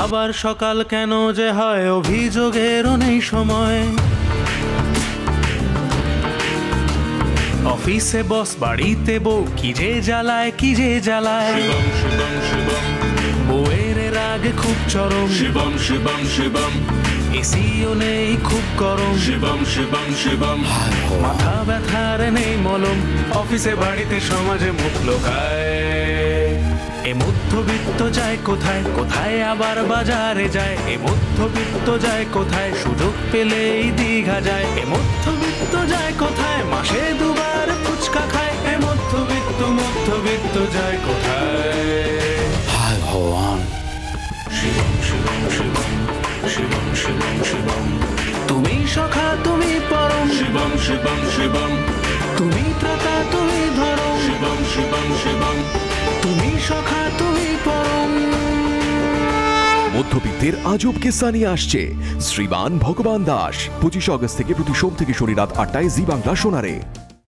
আবার সকাল কেন যে হয় অভিযোগেরও নেই সময়। অফিসে বস, বাড়িতে বউ, কি যে জ্বালায়, কি যে জ্বালায়। শিবম শিবম শিবম, বউয়ের রাগ খুব চরম। শিবম শিবম শিবম, এসিও নেই, খুব গরম। শিবম শিবম শিবম, মাথা ব্যথার নেই মলম। অফিসে বাড়িতে সমাজে মুখ লোকায়। এ মধ্যবিত্ত যায় কোথায়, কোথায় আবার বাজারে যায়। এ মধ্যবিত্ত যায় কোথায়, সুযোগ পেলেই দীঘা যায়। এ মধ্যবিত্ত যায় কোথায়, মাসে দুবার ফুচকা খায়। এ মধ্যবিত্ত যায় কোথায়। হায় ভগবান। শিবম শিবম শিবম, শিবম শিবম শিবম। তুমি সখা, তুমি পরম। শিবম শিবম শিবম, তুমি ত্রাতা, তুমি ধরম। শিবম শিবম শিবম। তুমি সখা, তুমি পরম। মধ্যবিত্তের আজব কিস্সা নিয়ে আসছে শ্রীমান ভগবান দাস। 25 আগস্ট থেকে প্রতি সোম থেকে শনি রাত 8টায় জি বাংলা সোনারে।